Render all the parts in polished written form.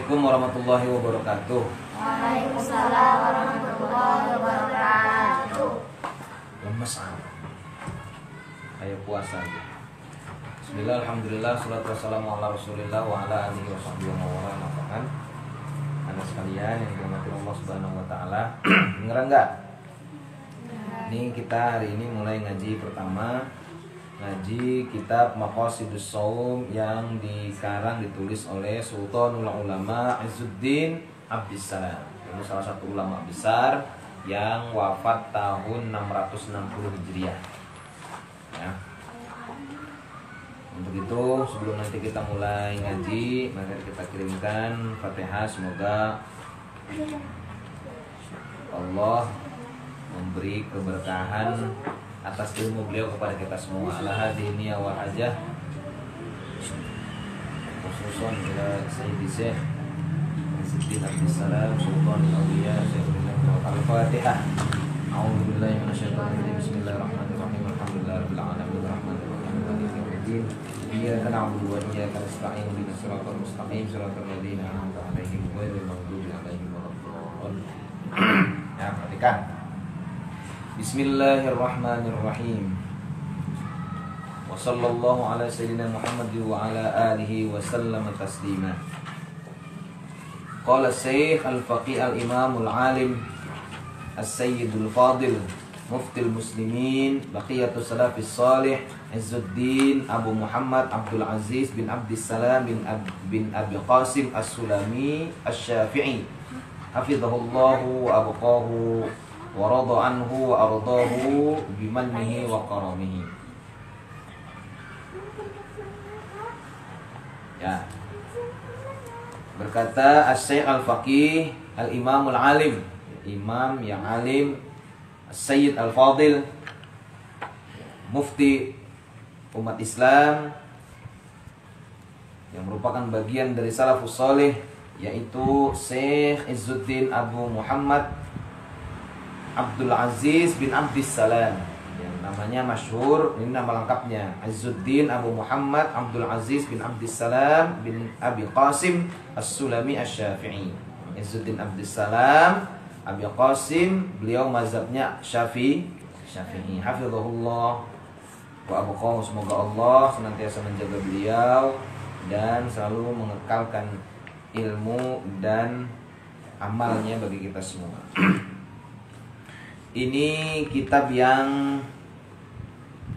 Assalamualaikum warahmatullahi wabarakatuh. Waalaikumsalam warahmatullahi wabarakatuh. Lemes ayo puasa aja. Bismillah, alhamdulillah, salatu wassalamu ala rasulillah wa ala alihi wa sahbihi wa wala. Anak sekalian yang dirahmati Allah subhanahu wa ta'ala, denger enggak? Ini kita hari ini mulai ngaji pertama, ngaji kitab Maqasidus Shaum yang ditulis oleh Sultanul Ulama Izzuddin Abdissalam. Ini salah satu ulama besar yang wafat tahun 660 Hijriah. Ya. Untuk itu sebelum nanti kita mulai ngaji, mari kita kirimkan Fatihah, semoga Allah memberi keberkahan atas ilmu beliau kepada kita semua. Al-hadini wa hajah khususan ila Sayyidi Syekh Izzuddin Abdissalam Sultan al-Awliya Al-Fatihah. A'udzu billahi minasyaitonir rajim. Bismillahirrahmanirrahim. Alhamdulillahirabbil alamin arrahmanir rahim maliki yaumiddin. Iyyaka na'budu wa iyyaka nasta'in ihdinas siratal mustaqim siratal ladzina an'amta 'alaihim ghairil maghdubi 'alaihim waladdallin. Ya, perhatikan. Bismillahirrahmanirrahim. Wa sallallahu ala sayyidina Muhammad wa ala alihi wa sallam taslima. Qala Syekh Al-Faqih Al-Imam Al-Alim As-Sayyidul Fadil Muftil Muslimin Baqiyatus Salafis Salih Izzuddin Abu Muhammad Abdul Aziz bin Abdissalam bin Abi Qasim As-Sulami Asy-Syafi'i hafizahullahu wa abqahu wa rada anhu wa ardahu bimannihi wa karamihi. Ya. Berkata Asy-Syaikh Al-Faqih Al-Imam Al-Alim, imam yang alim, As-Sayyid Al-Fadil, mufti umat Islam yang merupakan bagian dari salafus salih, yaitu Syekh Izzuddin Abu Muhammad Abdul Aziz bin Abdissalam, yang namanya masyhur, ini nama lengkapnya Izzuddin Abu Muhammad Abdul Aziz bin Abdissalam bin Abi Qasim As-Sulami Asy-Syafi'i. Izzuddin Abdissalam Abi Qasim, beliau mazhabnya Syafi'i. Hafizahullah wa abqahu, semoga Allah senantiasa menjaga beliau dan selalu mengekalkan ilmu dan amalnya bagi kita semua. Ini kitab yang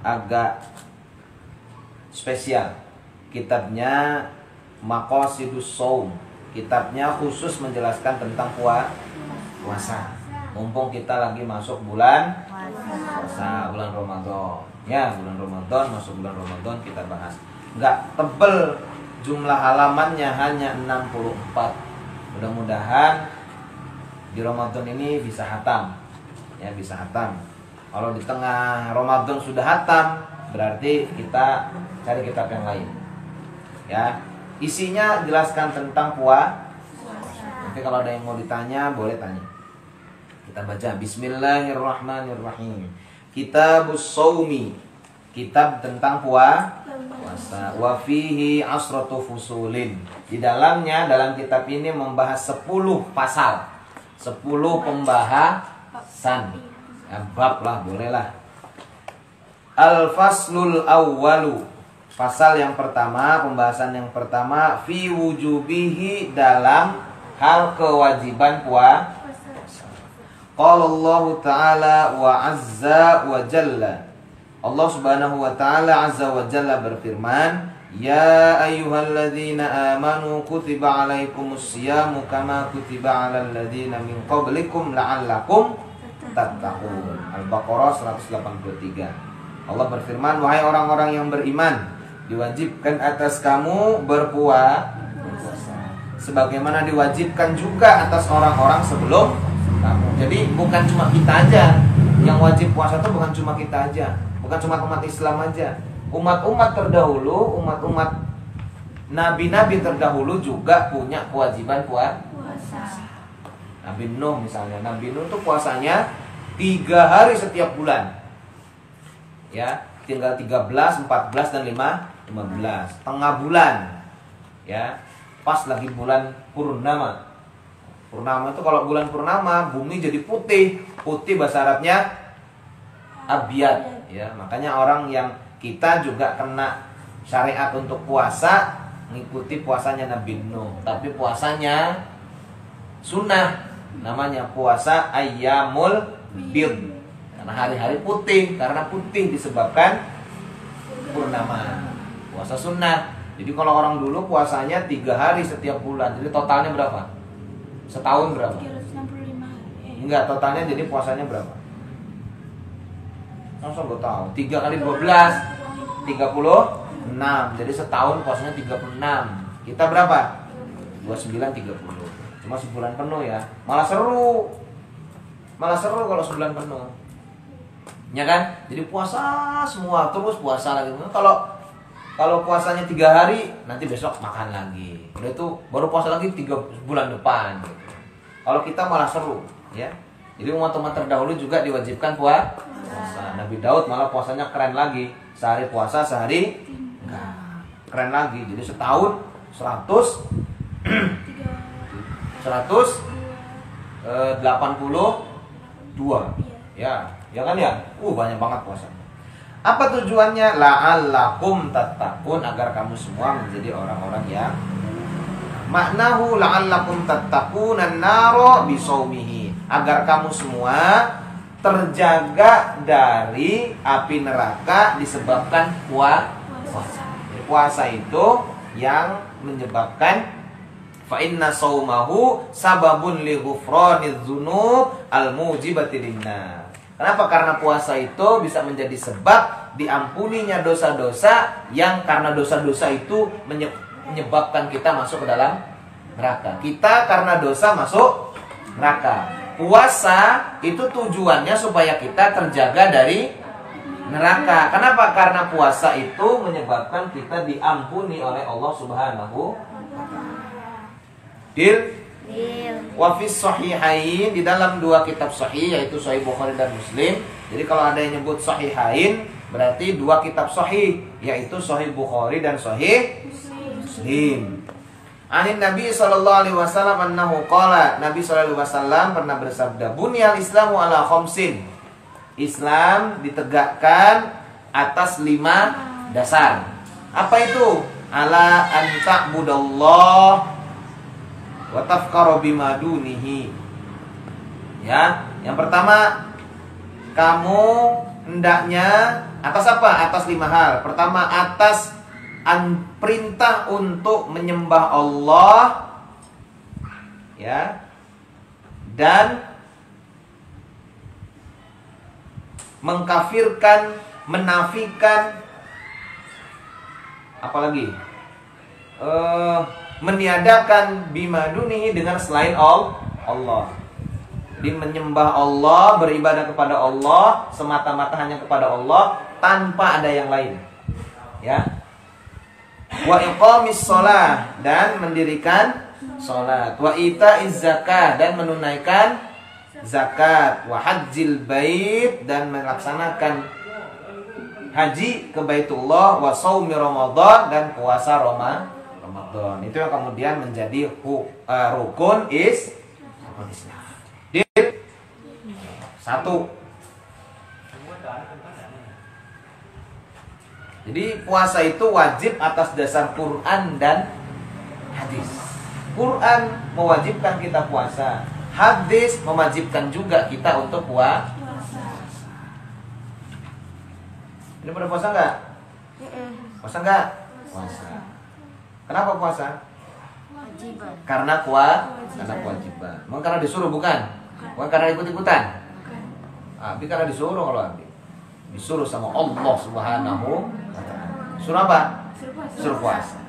agak spesial. Kitabnya Maqasidus Shaum. Kitabnya khusus menjelaskan tentang puasa. Mumpung kita lagi masuk bulan puasa, bulan Ramadan. Ya, bulan Ramadan, masuk bulan Ramadan kita bahas. Enggak tebel, jumlah halamannya hanya 64. Mudah-mudahan di Ramadan ini bisa hatam. Ya, bisa hatam. Kalau di tengah Ramadan sudah hatam, berarti kita cari kitab yang lain. Ya, isinya jelaskan tentang puasa. Nanti kalau ada yang mau ditanya, boleh tanya. Kita baca Bismillahirrahmanirrahim. Kitabus Shaumi, kitab tentang puasa. Wa fihi asratu fusulin. Di dalamnya, dalam kitab ini membahas 10 pasal. 10 pembahasan. Ya, bab lah, bolehlah. Al-faslul awwalu, pasal yang pertama, pembahasan yang pertama, fi wujubihi, dalam hal kewajiban puasa. Qala Allah Ta'ala wa azza wa jalla, Allah Subhanahu wa Ta'ala azza wa jalla berfirman, ya ayyuhalladzina amanu kutiba alaikumus siyamu kama kutiba alal ladzina min qablikum la'allakum tattaqun. Al-Baqarah 183. Allah berfirman, wahai orang-orang yang beriman, diwajibkan atas kamu berpuasa sebagaimana diwajibkan juga atas orang-orang sebelum kamu. Jadi bukan cuma kita aja yang wajib puasa, itu bukan cuma kita aja, bukan cuma umat Islam aja. Umat-umat terdahulu, umat-umat nabi-nabi terdahulu juga punya kewajiban puasa. Nabi Nuh misalnya, Nabi Nuh itu puasanya 3 hari setiap bulan. Ya, tinggal 13, 14 dan 15, tengah bulan. Ya. pas lagi bulan purnama. Purnama itu kalau bulan purnama bumi jadi putih. Putih bahasa Arabnya abyad ya. Makanya orang yang kita juga kena syariat untuk puasa mengikuti puasanya Nabi Nuh, tapi puasanya sunnah, namanya puasa ayyamul bid. Karena hari-hari putih, karena putih disebabkan purnama. Puasa sunnah. Jadi kalau orang dulu puasanya 3 hari setiap bulan. Jadi totalnya berapa? Setahun berapa? 365. Enggak, totalnya jadi puasanya berapa? Masa gue tahu? 3 kali 12 36. Jadi setahun puasanya 36. Kita berapa? 29 30. Cuma sebulan penuh ya. Malah seru kalau sebulan penuh. Ya kan? Jadi puasa semua, terus puasa lagi. Kalau puasanya 3 hari, nanti besok makan lagi. Udah itu baru puasa lagi 3 bulan depan gitu. Kalau kita malah seru, ya. Jadi umat-umat terdahulu juga diwajibkan puasa. Nabi Daud malah puasanya keren lagi. Sehari puasa, sehari enggak. Keren lagi. Jadi setahun 182. Ya kan ya? Banyak banget puasa. Apa tujuannya? La'allakum tattaqun, agar kamu semua menjadi orang-orang yang maknahu la'allakum tattaqun an-nara bisaumihi, agar kamu semua terjaga dari api neraka disebabkan puasa. Puasa itu yang menyebabkan fa inna saumahu sababun li ghufraniz dzunub al-mujibati linnar. Kenapa? Karena puasa itu bisa menjadi sebab diampuninya dosa-dosa yang karena dosa-dosa itu menyebabkan kita masuk ke dalam neraka. Kita karena dosa masuk neraka. Puasa itu tujuannya supaya kita terjaga dari neraka. Kenapa? Karena puasa itu menyebabkan kita diampuni oleh Allah Subhanahu wa Ta'ala. Wa fis sahihain, di dalam 2 kitab sahih yaitu Sahih Bukhari dan Muslim. Jadi kalau ada yang nyebut sahihain berarti 2 kitab sahih yaitu Sahih Bukhari dan Sahih Muslim. Anin Nabi sallallahu alaihi wasallam annahu qala, Nabi sallallahu alaihi wasallam pernah bersabda, bunyal Islamu ala khamsin. Islam ditegakkan atas 5 dasar. Apa itu? Ala an ta'budallah wa tafkaru bima dunihi. Ya, yang pertama, kamu hendaknya atas apa? Atas 5 hal. Pertama, atas perintah untuk menyembah Allah, ya, dan mengkafirkan, menafikan, apalagi meniadakan bima dunihi, dengan selain Allah. Di menyembah Allah, beribadah kepada Allah semata-mata hanya kepada Allah tanpa ada yang lain. Ya. Wa iqamis shalah, dan mendirikan salat. Wa itaiz zakah, dan menunaikan zakat. Wa hajjil bait, dan melaksanakan haji ke Baitullah. Wa shaumi Ramadan, dan puasa Ramadan. Itu yang kemudian menjadi rukun Islam. Deal 1. Jadi puasa itu wajib atas dasar Quran dan hadis. Quran mewajibkan kita puasa, hadis mewajibkan juga kita untuk puasa. Ini pada puasa enggak? Puasa enggak? Puasa. Kenapa puasa? Kewajiban. Karena kewajiban. Bukan karena disuruh, bukan? Bukan karena ikut-ikutan. Abi karena disuruh. Kalau Abi disuruh sama Allah Subhanahu wa Ta'ala. Suruh apa? Suruh puasa.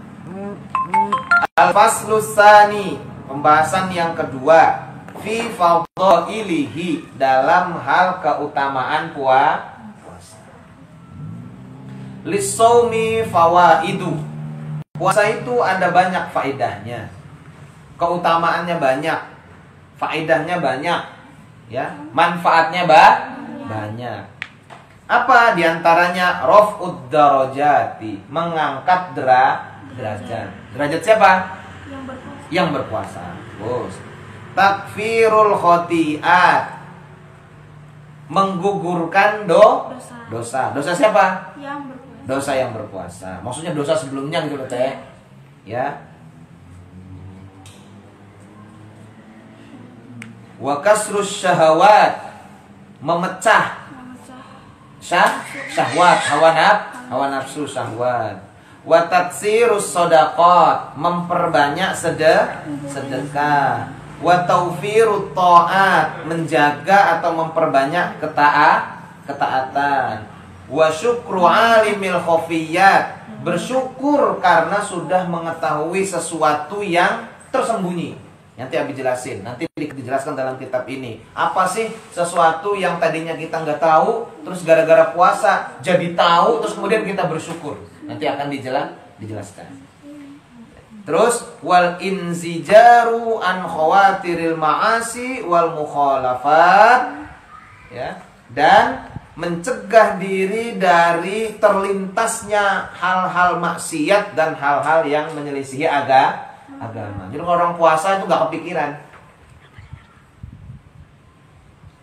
Al-faslus tsani, pembahasan yang kedua, fi fadhailihi, dalam hal keutamaan puasa. Lis-shaumi fawaidu. Puasa itu ada banyak faedahnya, keutamaannya banyak, faedahnya banyak, ya, manfaatnya banyak. Apa diantaranya? Raf'ud darajati, mengangkat derajat. Derajat siapa? Yang berpuasa. Terus takfirul khoti'at, menggugurkan dosa. Dosa siapa? Yang berpuasa. Dosa yang berpuasa. Maksudnya dosa sebelumnya gitu loh teh. Ya. Wa kasrus syahawat, memecah syahwat, hawa nafsu syahwat. Wa taksirus shadaqat, memperbanyak sedekah. Wa tawfirut ta'at, menjaga atau memperbanyak ketaatan. Wa syukru alimil khafiyat, bersyukur karena sudah mengetahui sesuatu yang tersembunyi. Nanti Abi jelasin, nanti dijelaskan dalam kitab ini. Apa sih sesuatu yang tadinya kita nggak tahu, terus gara-gara puasa jadi tahu, terus kemudian kita bersyukur. Nanti akan dijelaskan. Terus wal inzijaru an khawatiril ma'asi wal mukhalafat, ya, dan mencegah diri dari terlintasnya hal-hal maksiat dan hal-hal yang menyelisihi agama. Jadi kalau orang puasa itu nggak kepikiran.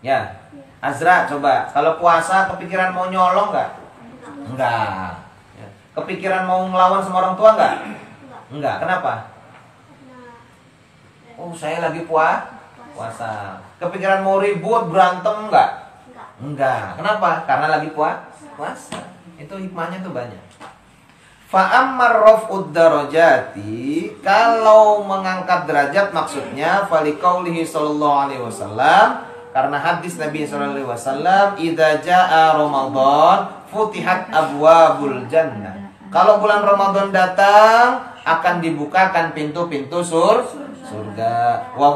Ya, Azra coba, kalau puasa kepikiran mau nyolong nggak? Enggak. Ya. Kepikiran mau ngelawan sama orang tua nggak? Enggak. Kenapa? Oh, saya lagi puasa. Kepikiran mau ribut, berantem nggak? Enggak. Kenapa? Karena lagi puasa. Itu hikmahnya tuh banyak. Fa'ammar raf'ud darajati, kalau mengangkat derajat maksudnya faliqaulihi sallallahu alaihi wasallam, karena hadis Nabi sallallahu alaihi wasallam, idza jaa Ramadan futihat abwabul jannah. Kalau bulan Ramadan datang akan dibukakan pintu-pintu surga. Wa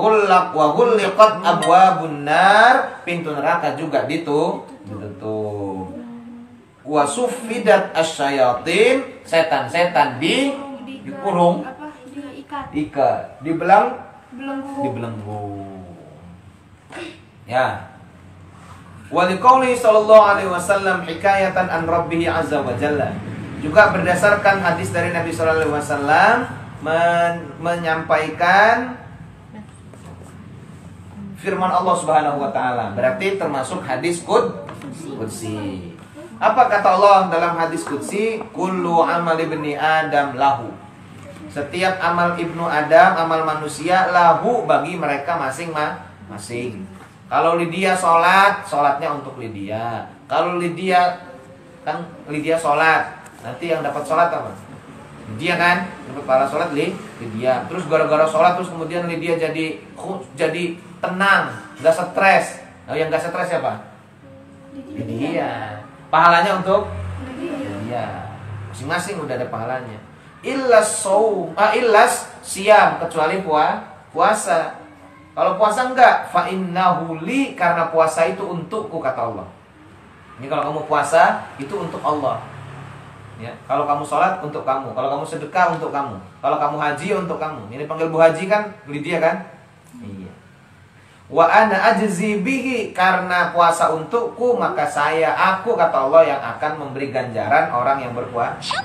ghulliqat abwabun nar, pintu neraka juga ditutup. Wa suffidat asyayatin, setan-setan dikurung, diikat, dibelenggu. Ya. Wa liqauli sallallahu alaihi wasallam hikayatan an rabbih azza wa jalla. Juga berdasarkan hadis dari Nabi sallallahu alaihi wasallam menyampaikan firman Allah Subhanahu wa taala. Berarti termasuk hadis qudsi. Apa kata Allah dalam hadis qudsi? Kullu amal ibni Adam lahu. Setiap amal ibnu Adam, amal manusia, lahu, bagi mereka masing-masing. Kalau Lydia sholat, sholatnya untuk Lydia. Kalau Lydia sholat, nanti yang dapat sholat apa? Lydia kan, dapat pahala sholat Lydia. Terus gara-gara sholat terus kemudian Lydia jadi tenang, nggak stres. Nah, yang nggak stres siapa? Lydia. Pahalanya untuk Lydia. Masing-masing udah ada pahalanya. Illas siam, kecuali puasa. Kalau puasa enggak, fa innahu li, karena puasa itu untukku, kata Allah. Ini kalau kamu puasa itu untuk Allah. Ya, kalau kamu sholat untuk kamu, kalau kamu sedekah untuk kamu, kalau kamu haji untuk kamu. Ini panggil Bu Haji kan, Lydia kan? Iya. Wa ana ajzi bihi, karena puasa untukku maka aku, kata Allah, yang akan memberi ganjaran orang yang berpuasa.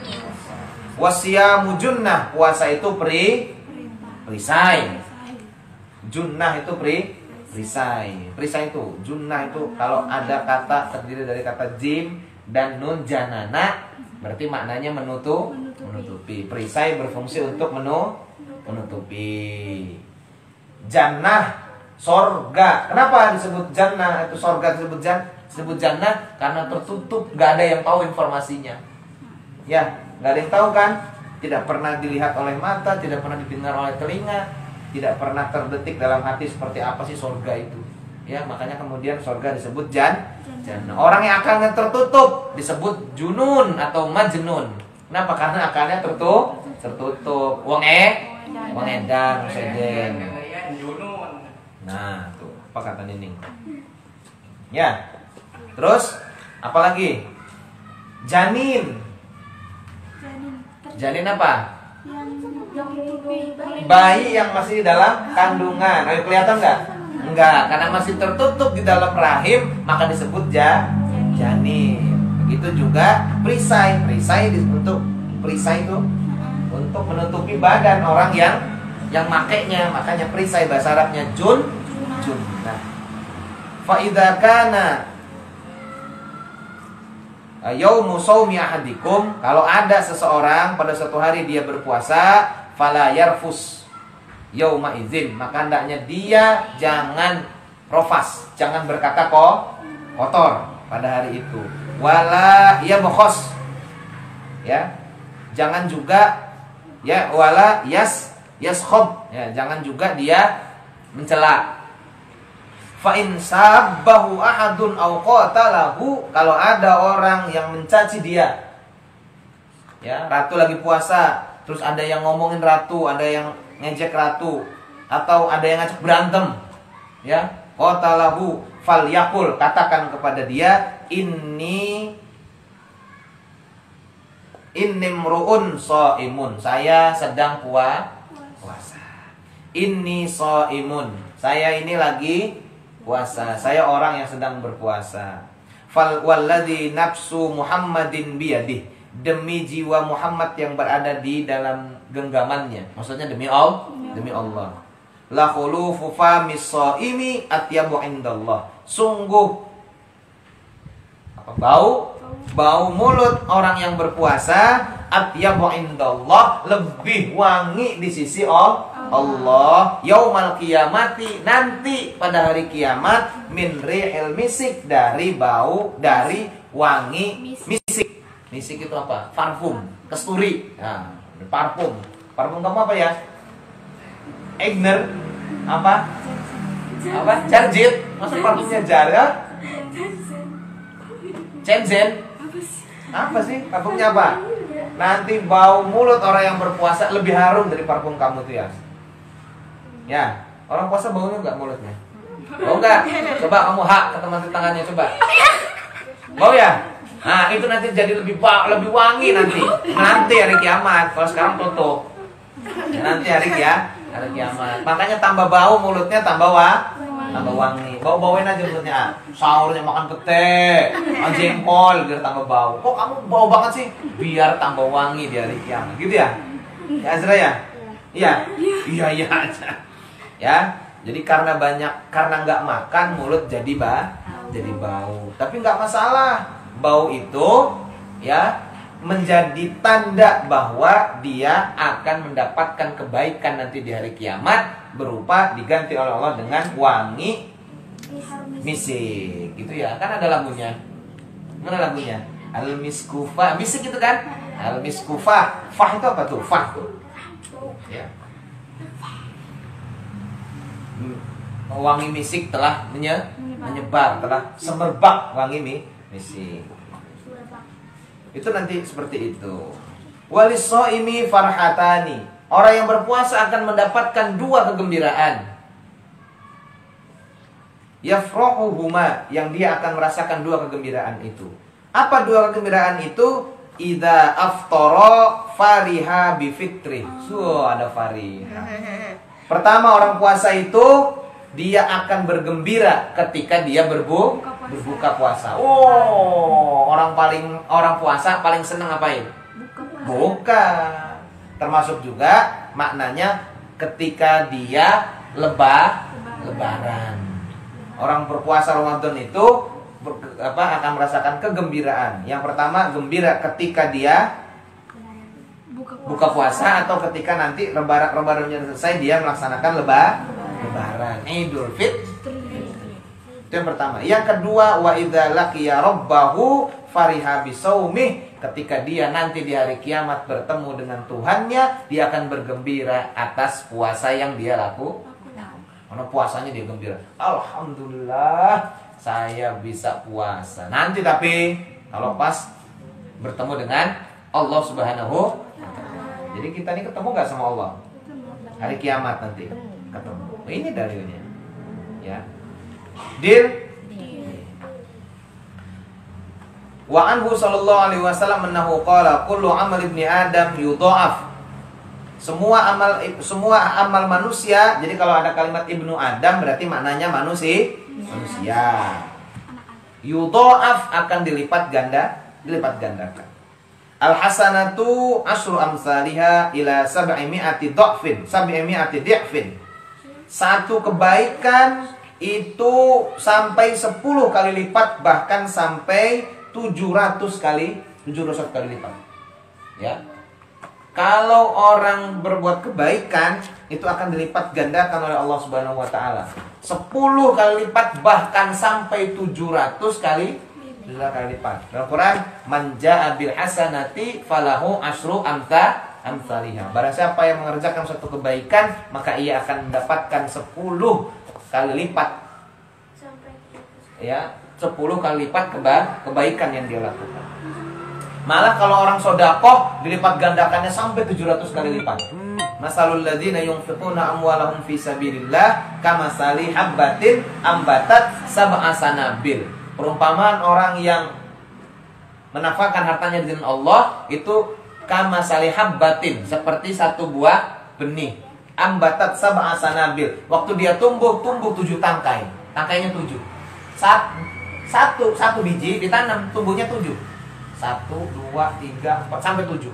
Wasiyamu junnah, puasa itu perisai. Junnah itu perisai. Perisai itu, junnah itu kalau ada kata terdiri dari kata jim dan nun janana, berarti maknanya menutupi. Perisai berfungsi untuk menutupi. Jannah, sorga. Kenapa disebut jannah? Itu sorga disebut jannah karena tertutup, gak ada yang tahu informasinya. Ya, gak ada yang tahu kan? Tidak pernah dilihat oleh mata, tidak pernah didengar oleh telinga, tidak pernah terdetik dalam hati seperti apa sih sorga itu. Ya, makanya kemudian sorga disebut jannah. Orang yang akalnya tertutup disebut junun atau majnun. Kenapa? Karena akalnya tertutup. Wong edan, seden. Nah, tuh apa kata Nining? Ya. Terus apalagi? Janin apa? Bayi yang masih dalam kandungan. Ayo, kelihatan nggak? Enggak, karena masih tertutup di dalam rahim, maka disebut janin. Begitu juga perisai. Perisai itu untuk menutupi badan orang yang yang makainya, makanya perisai bahasa Arabnya junnah. Fa idza kana yaumu shaumi ahadikum, kalau ada seseorang pada suatu hari dia berpuasa, fala yarfus yauma idzin, maka hendaknya dia jangan rofas, jangan berkata kotor pada hari itu. Wala yabkhos, ya, jangan juga ya, wala yaskhab, ya, jangan juga dia mencela. Fa in sabbahu ahadun aw qatalahu, kalau ada orang yang mencaci dia, ya, ratu lagi puasa, terus ada yang ngomongin ratu, ada yang ngejek ratu, atau ada yang ngajak berantem, ya, qatalahu falyaqul, katakan kepada dia, inni mru'un shaimun, saya sedang puasa. Inni shaimun, saya ini lagi puasa, saya orang yang sedang berpuasa. Fal walladzi nafsu Muhammadin biyadih, demi jiwa Muhammad yang berada di dalam genggamannya, maksudnya demi Allah. La khulufu famis shaimi atyabu indallah, sungguh bau mulut orang yang berpuasa atyabu indallah, lebih wangi di sisi Allah yaumal qiyamati, nanti pada hari kiamat, min rihil misik, dari wangi misik. Misik itu apa? Parfum, kasturi. Nah, parfum kamu apa ya? Egner apa? Jarjit. Masa parfumnya Jara? Cenzen. Apa sih? Parfumnya apa? Nanti bau mulut orang yang berpuasa lebih harum dari parfum kamu tuh ya. Ya, orang puasa baunya enggak mulutnya? Bau enggak? Coba kamu hak ke teman tetangganya, coba. Bau ya? Nah, itu nanti jadi lebih wangi nanti hari kiamat. Kalau sekarang tutup. Nanti hari kiamat. Makanya tambah bau mulutnya, tambah wangi. Bau-bauin aja mulutnya. Sahurnya makan pete, jengkol biar tambah bau. Kok kamu bau banget sih? Biar tambah wangi di hari kiamat. Gitu ya? Ya Azra ya? Iya. Iya aja. Ya, jadi karena nggak makan mulut jadi bau. Tapi nggak masalah, bau itu ya menjadi tanda bahwa dia akan mendapatkan kebaikan nanti di hari kiamat, berupa diganti oleh Allah dengan wangi misik, gitu ya. Kan ada lagunya. Mana lagunya? Al miskufa, misik itu kan? Al miskufa. Fah itu apa tuh? Fah tuh. Ya. Wangi misik telah menyebar, telah semerbak wangi misik. Itu nanti seperti itu. Walis-shaimi farhatani, orang yang berpuasa akan mendapatkan dua kegembiraan. Yafrahuhuma, yang dia akan merasakan dua kegembiraan itu. Apa dua kegembiraan itu? Idza aftara fariha bifitri. Ada fariha. Pertama, orang puasa itu dia akan bergembira ketika dia berbuka puasa. Orang puasa paling senang ngapain? Buka. Termasuk juga maknanya ketika dia lebaran. Orang berpuasa Ramadan itu akan merasakan kegembiraan. Yang pertama, gembira ketika dia buka puasa, atau ketika nanti lebarannya selesai dia melaksanakan lebaran Idul Fitri. Itu yang pertama. Yang kedua, wa idza laqiya rabbahu fariha bisaumih, ketika dia nanti di hari kiamat bertemu dengan Tuhannya, dia akan bergembira atas puasa yang dia lakukan. Karena puasanya dia gembira. Alhamdulillah, saya bisa puasa. Nanti tapi kalau pas bertemu dengan Allah Subhanahu wa Ta'ala. Jadi kita ini ketemu nggak sama Allah? Hari kiamat nanti ketemu. Ini dalilnya. Ya. Deal. Wa anhu sallallahu alaihi wasallam annahu qala kullu amal ibni adam yudha'af. Semua amal manusia. Jadi kalau ada kalimat ibnu Adam berarti maknanya manusia. Yudha'af akan dilipat gandakan. Al-hasanatu asyru amsalihha ila sab'imi'ati dha'fin, sab'imi'ati dhi'fin. Satu kebaikan itu sampai 10 kali lipat, bahkan sampai 700 kali lipat. Ya. Kalau orang berbuat kebaikan itu akan dilipat gandakan oleh Allah Subhanahu wa taala. 10 kali lipat, bahkan sampai 700 kali lipat. Dalam Quran, man jaa bil hasanati falahu asyru amsalihha. Barang siapa yang mengerjakan suatu kebaikan, maka ia akan mendapatkan 10 kali lipat. Ya, 10 kali lipat kebaikan yang dia lakukan. Malah kalau orang sedekah dilipat gandakannya sampai 700 kali lipat. Masalul ladzina yunfiquna amwalahum fi sabilillah kamasali habbatin ambatat sab'a sanabil. Perumpamaan orang yang menafkahkan hartanya di jalan Allah itu kamasali habbatin, seperti satu buah benih. Ambatat sab'a sanabil. Waktu dia tumbuh 7 tangkai. Tangkainya 7. Satu biji ditanam, tumbuhnya 7. 1, 2, 3, 4 sampai 7.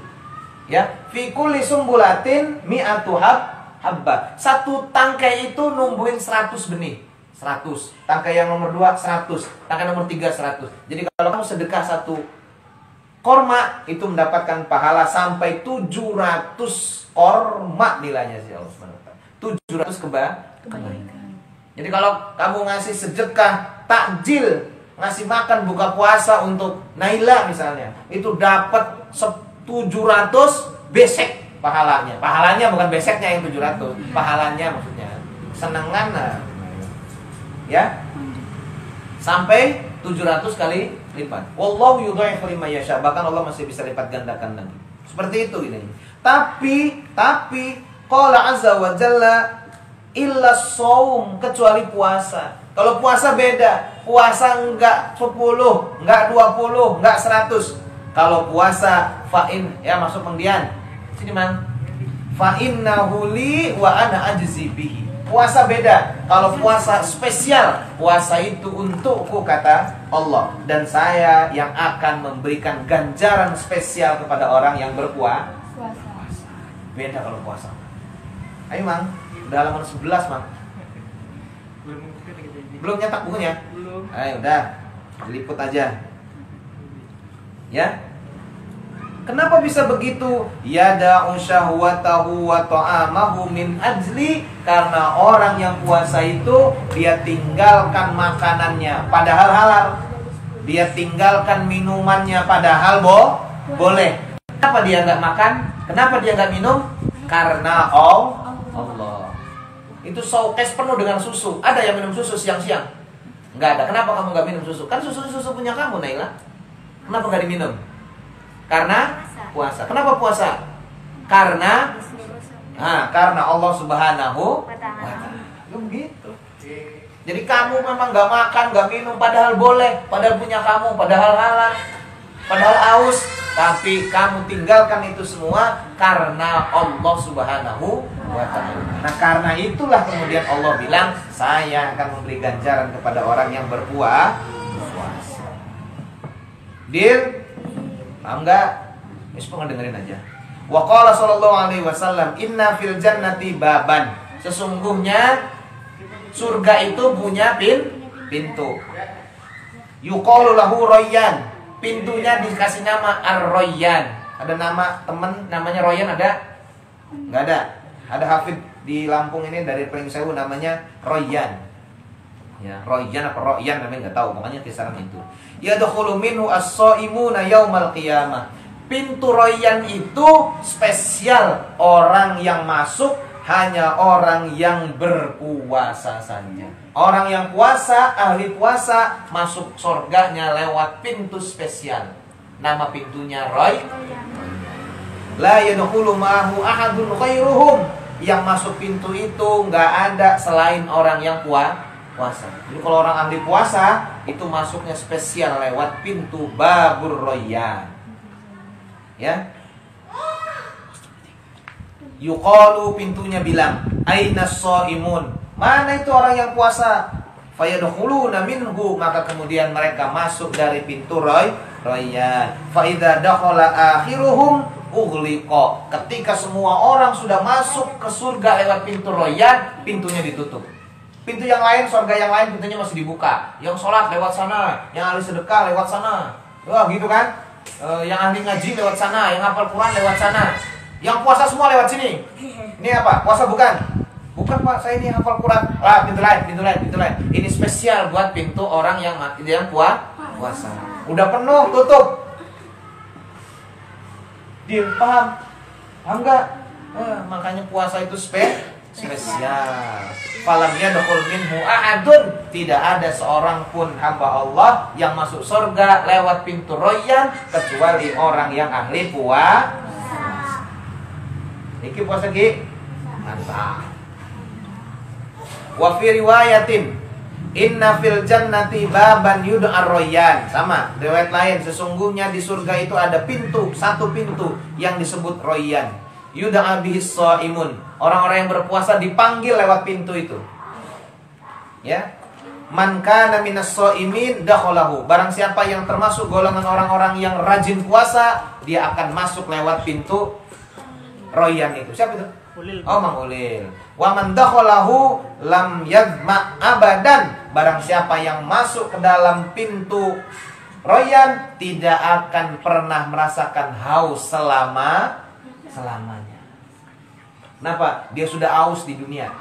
Ya, fi kulli sumbulatin mi'atu habba. Satu tangkai itu numbuhin 100 benih. 100. Tangkai yang nomor 2 100. Tangkai nomor 3 100. Jadi kalau kamu sedekah 1 korma, itu mendapatkan pahala sampai 700 korma nilainya sih Allah SWT. 700 kebaikan. Jadi kalau kamu ngasih sedekah takjil, ngasih makan buka puasa untuk Naila misalnya, itu dapat 700 besek pahalanya. Pahalanya bukan beseknya yang 700, pahalanya maksudnya. Senengan lah. Ya. Sampai 700 kali lipat. Wallahu yudha'ifu liman yasha. Bahkan Allah masih bisa lipat gandakan lagi. Seperti itu ini. Tapi qala azza wa jalla illa shaum, kecuali puasa. Kalau puasa beda. Puasa enggak 10, enggak 20, enggak 100. Kalau puasa fa'in, ya masuk pendian. Sini man. Fa'innahu li wa ana ajzi bihi. Puasa beda. Kalau puasa spesial, puasa itu untukku kata Allah, dan saya yang akan memberikan ganjaran spesial kepada orang yang berpuasa. Beda kalau puasa. Ayo Mang, udah halaman 11 Mang. Belum nyetak bukunya? Belum. Ayo udah, diliput aja. Ya. Kenapa bisa begitu? Yada'u syahwatahu wa ta'amahu min ajli, karena orang yang puasa itu dia tinggalkan makanannya padahal halal. Dia tinggalkan minumannya padahal boleh. Kenapa dia nggak makan? Kenapa dia nggak minum? Karena Allah. Itu showcase penuh dengan susu. Ada yang minum susu siang-siang? Nggak ada. Kenapa kamu nggak minum susu? Kan susu punya kamu, Naila. Kenapa nggak diminum? Karena puasa. Kenapa puasa? Karena Allah Subhanahu wa ta'ala. Begitu. Jadi kamu memang nggak makan, nggak minum, padahal boleh, padahal punya kamu, padahal halal, padahal aus, tapi kamu tinggalkan itu semua karena Allah Subhanahu wa ta'ala. Nah, karena itulah kemudian Allah bilang, saya akan memberi ganjaran kepada orang yang berpuasa. Deal? Paham enggak? Dengerin aja. Wa qala sallallahu alaihi wasallam, inna fil jannati baban. Sesungguhnya surga itu punya pintu. Yuqalu lahu Rayyan. Pintunya dikasih nama Ar-Rayyan. Ada nama teman namanya Rayyan ada? Enggak ada. Ada hafid di Lampung ini dari Pringsewu namanya Rayyan. Ya, Rayyan apa Rayyan namanya enggak tahu, pokoknya kisaran itu. Yadkhulu minhu as-shaimuna yaumal qiyamah. Pintu Rayyan itu spesial, orang yang masuk hanya orang yang berpuasa saja. Orang yang puasa, ahli puasa, masuk surganya lewat pintu spesial. Nama pintunya Rayyan. La yadkhulu ma'ahu ahadun ghairuhum. Yang masuk pintu itu enggak ada selain orang yang puasa. Jadi kalau orang ahli puasa itu masuknya spesial lewat pintu Babur Rayyan. Ya. Yuqalu, pintunya bilang, ainas shaimun. Mana itu orang yang puasa? Fayadkhuluna minhu, maka kemudian mereka masuk dari pintu Rayyan. Fa idza dakhala akhiruhum ughliqa. Ketika semua orang sudah masuk ke surga lewat pintu Rayyan, pintunya ditutup. Pintu yang lain, surga yang lain pintunya masih dibuka. Yang sholat lewat sana, yang ahli sedekah lewat sana. Wah, gitu kan? Yang ahli ngaji lewat sana, yang hafal Quran lewat sana. Yang puasa semua lewat sini. Ini apa? Puasa bukan? Bukan Pak, saya ini hafal Quran. Ah, pintu lain, pintu lain, pintu lain. Ini spesial buat pintu orang yang puasa. Udah penuh, tutup. Dia paham? Paham nggak? Makanya puasa itu spesial. Falam yadkhul minhu ahadun. Tidak ada seorang pun hamba Allah yang masuk surga lewat pintu Rayyan kecuali orang yang ahli puasa. Iki puasa ki? Mantap. Wa fi riwayatin inna fil jannati baban yud'ar Rayyan. Sama, riwayat lain, sesungguhnya di surga itu ada pintu, satu pintu yang disebut Rayyan. Yud'a bihis shaimun. Orang-orang yang berpuasa dipanggil lewat pintu itu. Ya. Man kana minas shaimin dakhalahu. Barang siapa yang termasuk golongan orang-orang yang rajin puasa, dia akan masuk lewat pintu Rayyan itu. Siapa itu? Oh, Mang Ulil. Wa man dakhalahu lam yadma abadan. Barang siapa yang masuk ke dalam pintu Rayyan tidak akan pernah merasakan haus selamanya. Kenapa? Dia sudah haus di dunia.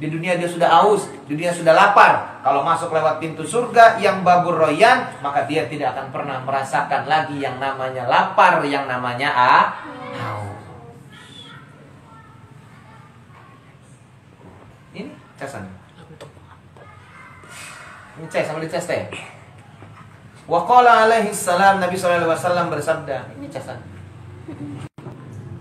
Di dunia dia sudah haus, di dunia sudah lapar. Kalau masuk lewat pintu surga yang babur Rayyan, maka dia tidak akan pernah merasakan lagi yang namanya lapar, yang namanya haus. Ini casan. Ini cas sama dicas teh. Wa qala alaihi salam, Nabi sallallahu alaihi wasallam bersabda, ini casan.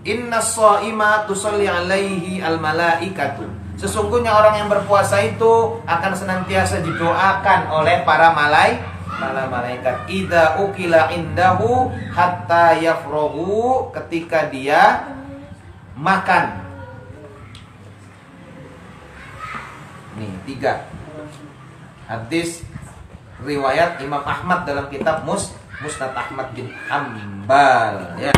Inna shaima tusalli alaihi al malaikatu. Sesungguhnya orang yang berpuasa itu akan senantiasa didoakan oleh para malaikat. Idza ukila indahu hatta yafrohu, ketika dia makan. Nih, 3 hadis riwayat Imam Ahmad dalam kitab Musnad Ahmad bin Hanbal, ya.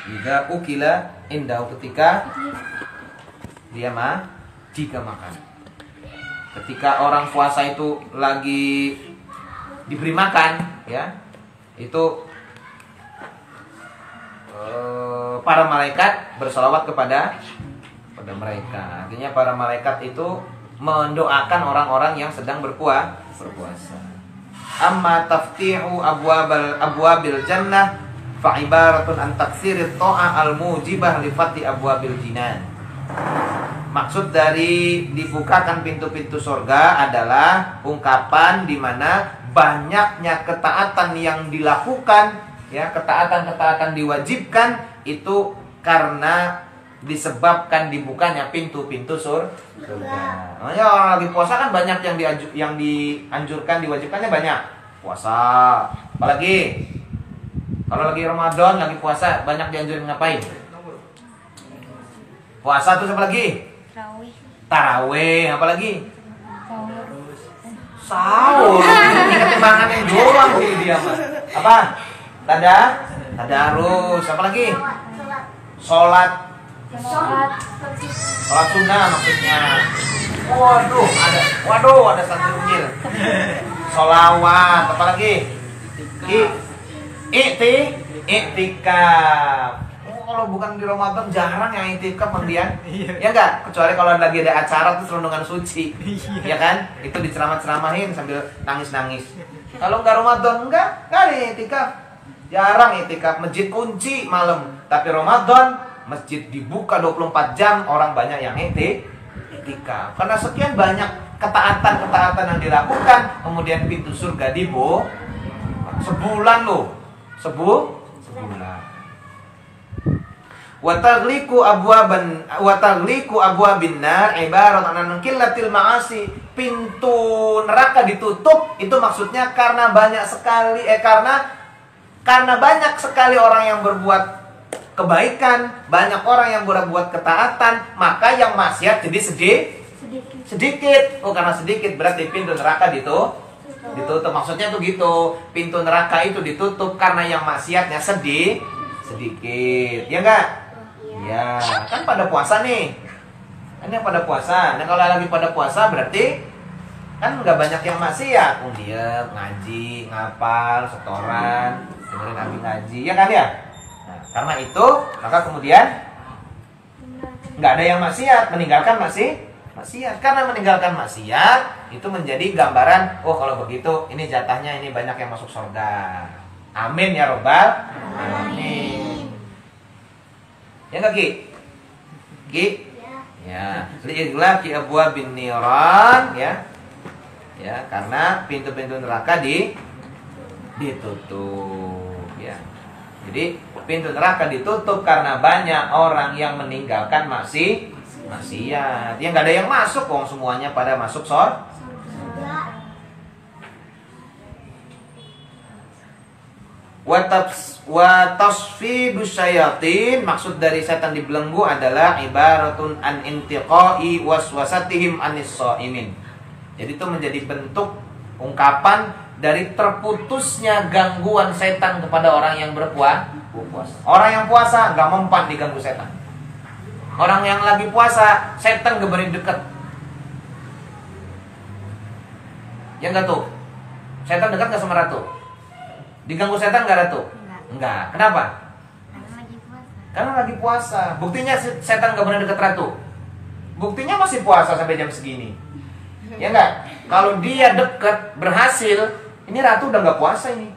Idza ukila indahu, ketika dia jika makan. Ketika orang puasa itu lagi diberi makan, ya, itu para malaikat bersolawat kepada mereka. Artinya para malaikat itu mendoakan orang-orang yang sedang berpuasa. Amma taftihu abwabil jannah fa ibaratun an taksirit ta'ah al-mujibah li fati abwabil jinan. Maksud dari dibukakan pintu-pintu surga adalah ungkapan di mana banyaknya ketaatan yang dilakukan, ya, ketaatan-ketaatan diwajibkan itu karena disebabkan dibukanya pintu-pintu surga. Makanya orang lagi puasa kan banyak yang dianjurkan, diwajibkannya banyak. Puasa, apalagi kalau lagi Ramadan, lagi puasa, banyak dianjurin ngapain? Puasa terus apa lagi? Tarawih, apa lagi? Sahur. Ini ketimbangan yang doang sih dia mah. Apa? Tadarus, apa lagi? Sholat sunnah maksudnya. Waduh, ada satu unyil. Sholawat, apa lagi? Iktikaf. Kalau bukan di Ramadan jarang yang iktikaf kemudian. Ya enggak, kecuali kalau lagi ada acara tuh serundungan suci. Ya kan? Itu diceramah-ceramahin sambil nangis-nangis. Kalau enggak Ramadan enggak ada iktikaf. Jarang iktikaf, masjid kunci malam. Tapi Ramadan masjid dibuka 24 jam, orang banyak yang iktikaf. Karena sekian banyak ketaatan-ketaatan yang dilakukan, kemudian pintu surga dibuka. Sebulan loh. Sebulan. Wa taghliqu abwabin nar ibarat an qillatil ma'asi. Pintu neraka ditutup itu maksudnya karena banyak sekali karena banyak sekali orang yang berbuat kebaikan, banyak orang yang berbuat ketaatan, maka yang maksiat jadi Sedikit. Sedikit. Oh, karena sedikit berarti pintu neraka ditutup. Maksudnya tuh gitu. Pintu neraka itu ditutup karena yang maksiatnya sedikit. Ya enggak? Ya, kan pada puasa nih. Kan yang pada puasa. Nah, kalau lagi pada puasa berarti kan nggak banyak yang maksiat. Dia ngaji, ngapal, setoran, dengerin abi ngaji, ya kan ya? Nah, karena itu maka kemudian nggak ada yang maksiat, meninggalkan maksiat. Karena meninggalkan maksiat itu menjadi gambaran, oh kalau begitu ini jatahnya ini banyak yang masuk surga. Amin ya robbal alamin. Ya nggak Ki? Ki? Ya. Li'ighlaqi abwabin niran ya. Ya, karena pintu-pintu neraka ditutup ya. Jadi pintu neraka ditutup karena banyak orang yang meninggalkan maksiat. Ya nggak ada yang masuk, wong semuanya pada masuk surga. Wa tasfidus syayatin, maksud dari setan dibelenggu adalah ibaratun an intiqai waswasatihim anis shaimin. Jadi itu menjadi bentuk ungkapan dari terputusnya gangguan setan kepada orang yang berpuasa. Orang yang puasa gak mempan diganggu setan. Orang yang lagi puasa, setan gak berani dekat. Ya enggak tuh? Setan dekat gak sama Ratu? Diganggu setan gak Ratu? Enggak. Kenapa? Karena lagi puasa. Buktinya setan gak berani dekat Ratu. Buktinya masih puasa sampai jam segini. Ya enggak? Kalau dia deket, berhasil, ini Ratu udah nggak puasa ini.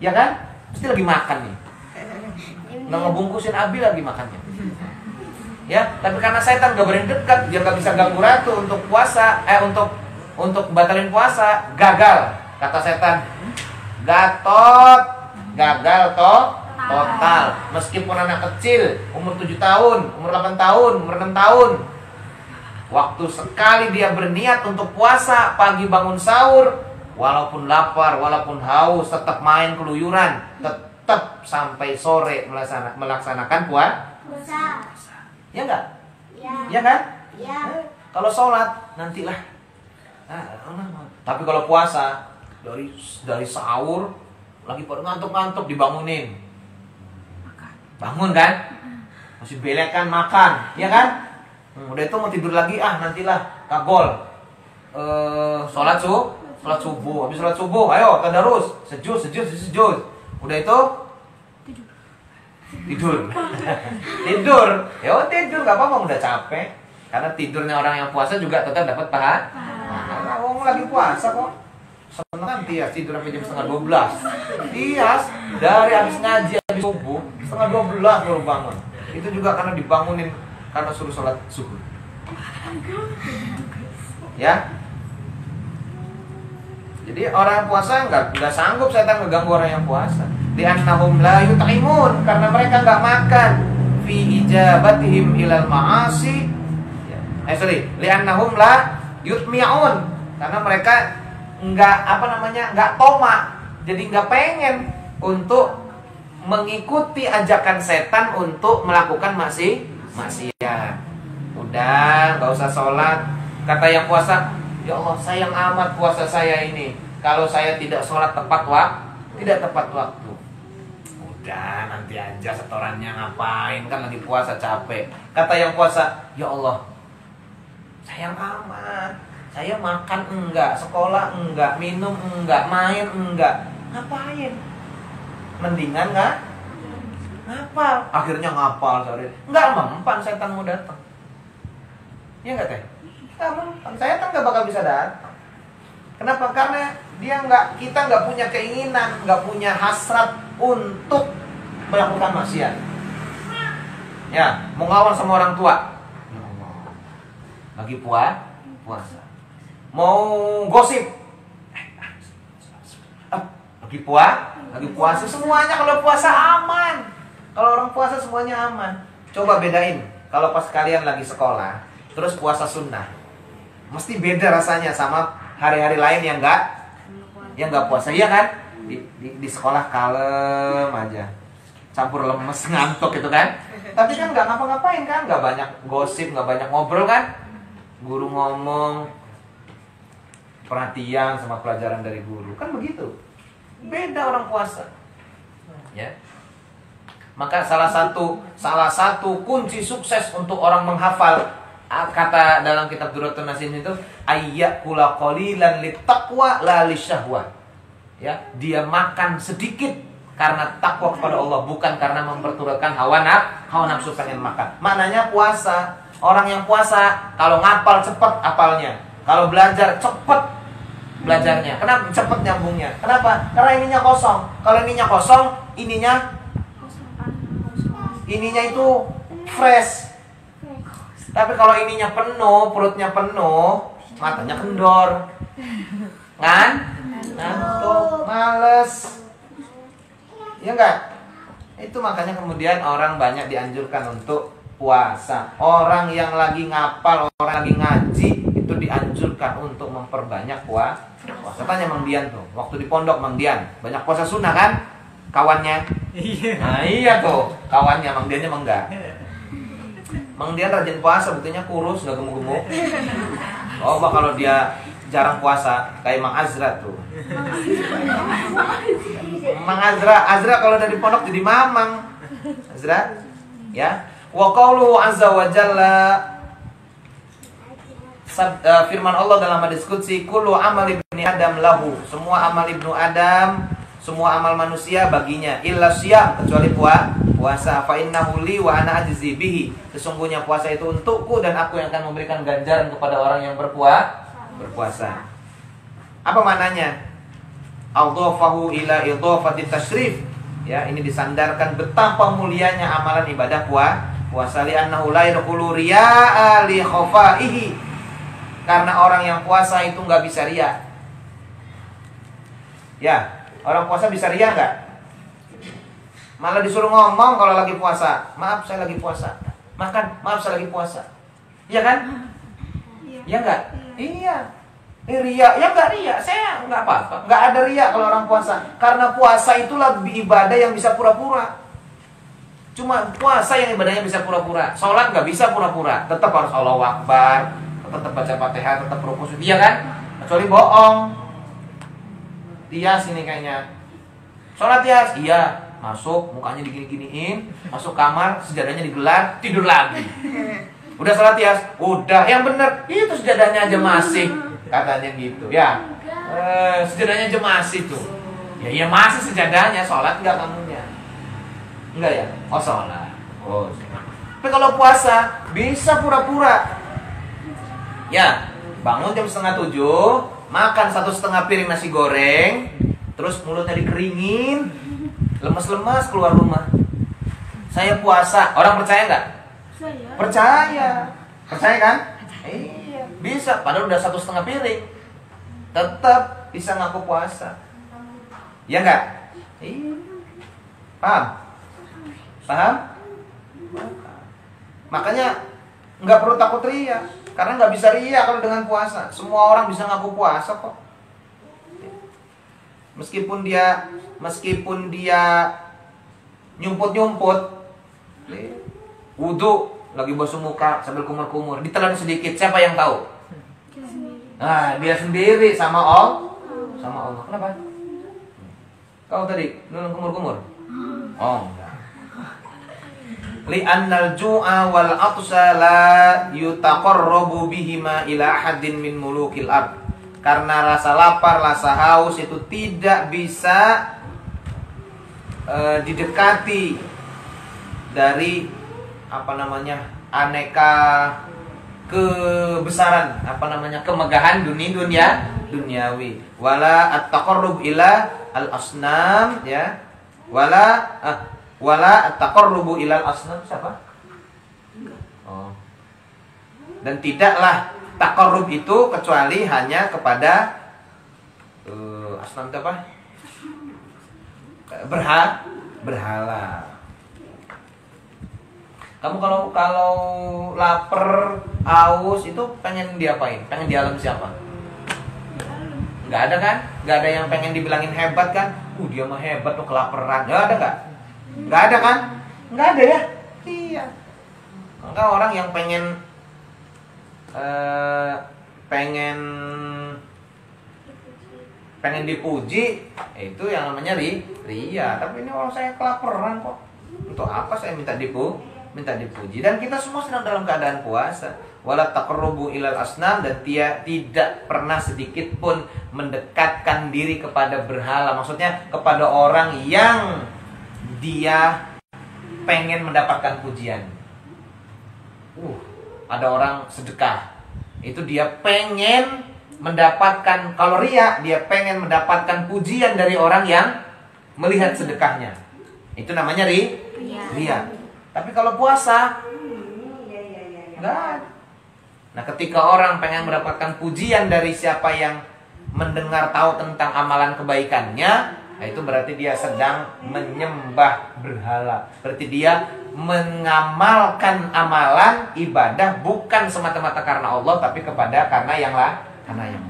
Ya kan? Pasti lagi makan nih. Udah ngebungkusin abi lagi makannya. Ya, tapi karena setan nggak berani dekat, dia nggak bisa ganggu Ratu untuk puasa, untuk batalin puasa, gagal. Kata setan, Gatot, gagal total. Meskipun anak kecil, umur 7 tahun, umur 8 tahun, umur 6 tahun. Waktu sekali dia berniat untuk puasa, pagi bangun sahur, walaupun lapar, walaupun haus, tetap main keluyuran, tetap sampai sore melaksanakan puasa. Ya enggak? Ya kan? Ya. Kalau sholat nantilah. Tapi kalau puasa dari sahur lagi pada ngantuk-ngantuk dibangunin. Bangun kan? Masih belek kan makan, ya kan? Udah itu mau tidur lagi, nantilah kagol. Sholat subuh. Habis sholat subuh, ayo tadarus, sejud. Udah itu tidur. Tidur. Ya tidur, gak apa-apa, udah capek. Karena tidurnya orang yang puasa juga tetap dapat pahala. Orang lagi puasa kok. Senang Tias tidur sampai jam setengah 12. Tias dari habis ngaji habis subuh setengah 12 baru bangun. Itu juga karena dibangunin karena suruh sholat subuh. Ya. Jadi orang puasa nggak sanggup setan ngeganggu orang yang puasa. Li'annahum la yut'imun, karena mereka nggak makan. Fi ijabatihim ilal ma'asi. Li'annahum la yutmi'un, karena mereka nggak tomak, jadi nggak pengen untuk mengikuti ajakan setan untuk melakukan maksiat. Udah, nggak usah sholat. Kata yang puasa, ya Allah sayang amat puasa saya ini. Kalau saya tidak sholat tepat waktu. Udah, nanti aja setorannya, ngapain kan lagi puasa capek. Kata yang puasa, ya Allah sayang amat. Saya makan enggak, sekolah enggak, minum enggak, main enggak. Ngapain? Mendingan nggak? Ngapal. Akhirnya ngapal sorry. Enggak mempan setan mau datang. Iya enggak teh? Enggak mempan. Setan enggak bakal bisa datang. Kenapa? Karena kita nggak punya keinginan, nggak punya hasrat untuk melakukan maksiat. Ya, mau ngawal sama orang tua. Lagi puasa. Mau gosip. Lagi puasa, semuanya kalau puasa aman. Kalau orang puasa semuanya aman. Coba bedain kalau pas kalian lagi sekolah terus puasa sunnah, mesti beda rasanya sama hari-hari lain yang nggak puasa, iya kan? Di sekolah kalem aja, campur lemes, ngantuk gitu kan. Tapi kan nggak ngapa-ngapain kan, nggak banyak gosip, nggak banyak ngobrol kan. Guru ngomong, perhatian sama pelajaran dari guru. Kan begitu. Beda orang puasa. Ya. Maka salah satu kunci sukses untuk orang menghafal, kata dalam kitab Durratun Nasim itu, ayyakula qalilan littaqwa la lisyahwah. Ya, dia makan sedikit karena takwa kepada Allah, bukan karena memperturutkan hawa nafsu pengen makan. Maknanya puasa, orang yang puasa kalau ngapal cepat apalnya, kalau belajar cepat belajarnya. Kenapa cepat nyambungnya? Kenapa? Karena ininya kosong. Kalau ininya kosong, ininya itu fresh. Tapi kalau ininya penuh, perutnya penuh, matanya kendor, ngantuk, males, ya enggak? Itu makanya kemudian orang banyak dianjurkan untuk puasa. Orang yang lagi ngapal, orang lagi ngaji, itu dianjurkan untuk memperbanyak puasa. Tanya Mang Dian tuh, waktu di pondok Mang Dian banyak puasa sunnah kan? Kawannya. Nah iya tuh, kawannya Mang Diannya enggak. Mang Dian rajin puasa, buktinya kurus, gak gemuk-gemuk. Oh, kalau dia jarang puasa, kayak Mang Azra tuh. Mang Azra kalau dari pondok jadi mamang. Azra, ya. Wa qauluhu azza wa jalla, firman Allah dalam hadis qudsi, kullu amal ibni adam lahu. Semua amal ibnu Adam, semua amal manusia baginya, illa syiyam, kecuali puasa. Fa innahu li wa ana ajzi bihi. Sesungguhnya puasa itu untukku dan aku yang akan memberikan ganjaran kepada orang yang berpuasa. Apa maknanya? Adhafahu ila idhafati tasyrif. Ya, ini disandarkan betapa mulianya amalan ibadah puasa, li annahu la yadkhulu riya'a li khafaihi. Karena orang yang puasa itu nggak bisa riya. Ya, orang puasa bisa riya nggak? Malah disuruh ngomong kalau lagi puasa. Maaf, saya lagi puasa. Makan, maaf, saya lagi puasa. Iya kan? Iya nggak? Iya. Riya, ya nggak riya. Saya nggak apa-apa. Nggak ada riya kalau orang puasa. Karena puasa itu lebih ibadah yang bisa pura-pura. Cuma puasa yang ibadahnya bisa pura-pura. Sholat nggak bisa pura-pura. Tetap harus Allahu Akbar, tetap baca Fatihah, tetap rukus. Iya kan? Kecuali bohong. Tias ini kayaknya. Sholat tias, iya. Masuk, mukanya digini-giniin, masuk kamar, sejadahnya digelar, tidur lagi. Udah sholat tias, udah. Yang bener, itu sejadahnya aja masih, katanya gitu. Ya, sejadahnya aja masih tuh. Ya, iya masih sejadahnya. Sholat nggak kamunya? Enggak ya? Oh sholat. Oh. Tapi kalau puasa bisa pura-pura. Ya, bangun jam 6:30, makan 1,5 piring nasi goreng, terus mulutnya dikeringin, lemes-lemes keluar rumah. Saya puasa. Orang percaya nggak? Percaya. Percaya kan? Iya. Bisa. Padahal udah 1,5 piring, tetap bisa ngaku puasa. Ya nggak? Iya. Paham? Paham? Makanya nggak perlu takut riya, karena nggak bisa riya kalau dengan puasa. Semua orang bisa ngaku puasa kok. Meskipun dia nyumput, wudu lagi basuh muka sambil kumur-kumur, ditelan sedikit, siapa yang tahu? Nah, dia sendiri sama Allah. Kenapa? Kau tadi nulung kumur-kumur? Oh, enggak. Li'annal ju'a wal 'atsha la yutaqarrabu bihima ila ahadin min mulukil ard. Karena rasa lapar, rasa haus itu tidak bisa didekati dari aneka kebesaran, kemegahan duniawi. Wala at-taqarrub ila al-asnam, ya. Wala at-taqarrubu ila al-asnam siapa? Oh. Dan tidaklah taqarrub itu kecuali hanya kepada asnam itu apa? Berhala. Kamu kalau lapar, haus itu pengen diapain? Pengen di alam siapa? Nggak ada kan? Nggak ada yang pengen dibilangin hebat kan? Dia mah hebat tuh kelaparan. Nggak ada nggak? Nggak ada kan? Nggak ada ya? Iya. Maka orang yang pengen pengen dipuji, itu yang namanya ria. Tapi ini orang saya kelaparan kok. Untuk apa saya minta dipuji? Dan kita semua sedang dalam keadaan puasa. Wala taqarrubu ilal asnam, dan tidak pernah sedikit pun mendekatkan diri kepada berhala. Maksudnya kepada orang yang dia pengen mendapatkan pujian. Ada orang sedekah, itu dia pengen mendapatkan, kalau ria, dia pengen mendapatkan pujian dari orang yang melihat sedekahnya. Itu namanya ria. Tapi kalau puasa enggak. Nah, ketika orang pengen mendapatkan pujian dari siapa yang mendengar tahu tentang amalan kebaikannya, nah itu berarti dia sedang menyembah berhala. Berarti dia mengamalkan amalan ibadah bukan semata-mata karena Allah, tapi karena yang lain.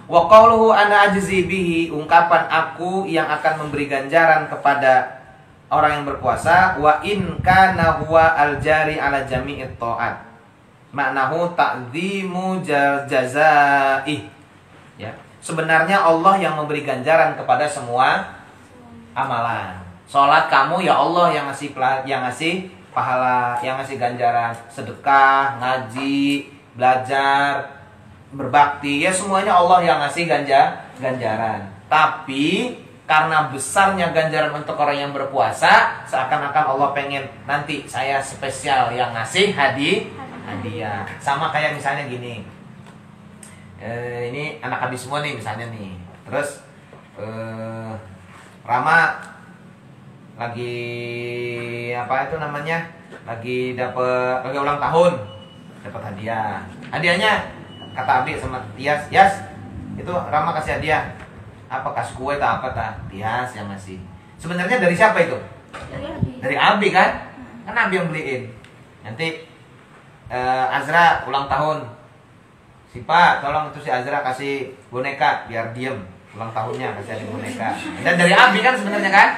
Wa qauluhu ana ajzi bihi, ungkapan aku yang akan memberi ganjaran kepada orang yang berpuasa. Wa in kana huwa al-jari ala jami'it ta'at, maknahu ta'zimu jazaih. Ya, sebenarnya Allah yang memberi ganjaran kepada semua amalan. Salat kamu ya Allah yang ngasih pahala, yang ngasih ganjaran. Sedekah, ngaji, belajar, berbakti, ya semuanya Allah yang ngasih ganjaran. Tapi karena besarnya ganjaran untuk orang yang berpuasa, seakan-akan Allah pengen nanti saya spesial yang ngasih hadiah. Sama kayak misalnya gini, ini anak habis semua nih misalnya nih. Terus Rama lagi lagi ulang tahun, dapat hadiah. Hadiahnya kata Abi sama Tias, itu Rama kasih hadiah. Apa, kasih kue atau apa ta? Tias yang ngasih. Sebenarnya dari siapa itu? Dari Abi kan? Kan Abi yang beliin. Nanti Azra ulang tahun. Sipa, tolong itu si Azra kasih boneka biar diem. Ulang tahunnya kasih ada boneka. Dan dari Abi kan sebenarnya kan?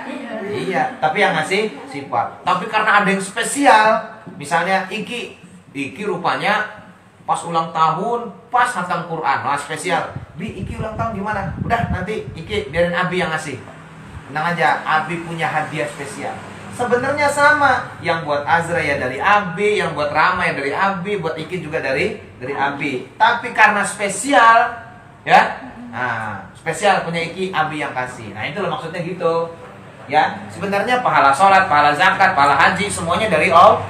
Iya, tapi yang ngasih Sipa. Tapi karena ada yang spesial, misalnya Iki rupanya pas ulang tahun, pas hatam Quran, spesial. Iki ulang tahun gimana? Udah nanti Iki biarin Abi yang ngasih. Tenang aja, Abi punya hadiah spesial. Sebenarnya sama, yang buat Azra ya dari Abi, yang buat Rama ya dari Abi, buat Iki juga dari Abi. Tapi karena spesial, ya, spesial punya Iki, Abi yang kasih. Nah itu loh maksudnya gitu. Ya, sebenarnya pahala sholat, pahala zakat, pahala haji semuanya dari Allah.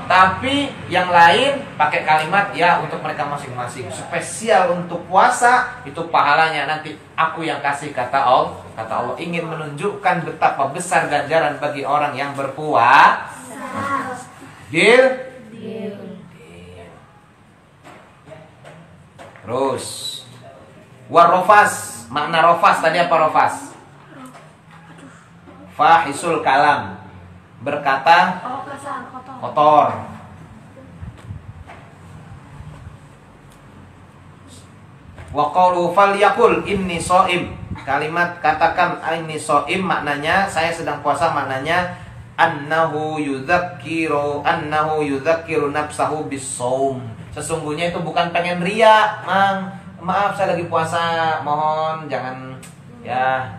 Tapi yang lain pakai kalimat ya untuk mereka masing-masing. Spesial untuk puasa itu pahalanya nanti aku yang kasih, kata Allah. Kata Allah ingin menunjukkan betapa besar ganjaran bagi orang yang berpuasa. Deal. Terus warofas, makna rofas tadi apa rofas? Fahisul kalam, berkata kotor. Wa qaulu falyaqul inni shaim, kalimat katakan inni shaim maknanya saya sedang puasa, maknanya annahu yudzakiru nafsahu bis-shaum. Sesungguhnya itu bukan pengen ria, maaf saya lagi puasa, mohon jangan ya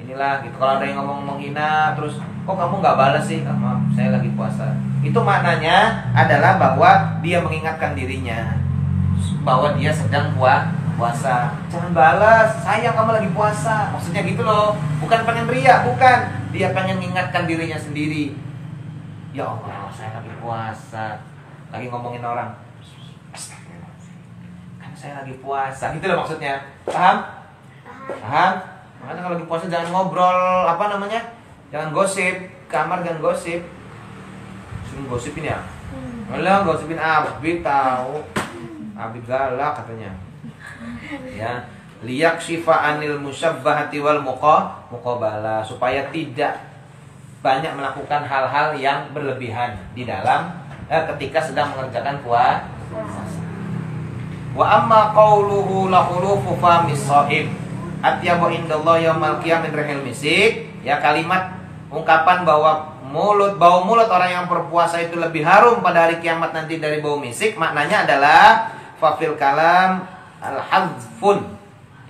inilah gitu. Kalau ada yang ngomong menghina terus kok kamu nggak balas sih, maaf saya lagi puasa, itu maknanya adalah bahwa dia mengingatkan dirinya bahwa dia sedang puasa. Jangan balas, sayang kamu lagi puasa, maksudnya gitu loh. Bukan pengen ria, bukan, dia pengen mengingatkan dirinya sendiri. Ya Allah saya lagi puasa, lagi ngomongin orang, kan saya lagi puasa, gitu loh maksudnya. Paham? Makanya kalau lagi puasa jangan ngobrol, jangan gosip, kamar jangan gosip. Suruh gosipin ya? Malah gosipin Abi, tahu Abi galak katanya. Ya, liyak syifa anil musyabbahati wal muqabala, supaya tidak banyak melakukan hal-hal yang berlebihan di dalam ketika sedang mengerjakan puasa. Wa amma qauluhu lahulufu famis shaim atyabu indallah yaumal qiyamah min rihil misik, ya kalimat ungkapan bahwa bau mulut orang yang berpuasa itu lebih harum pada hari kiamat nanti dari bau misik, maknanya adalah fafil kalam al-hadzfun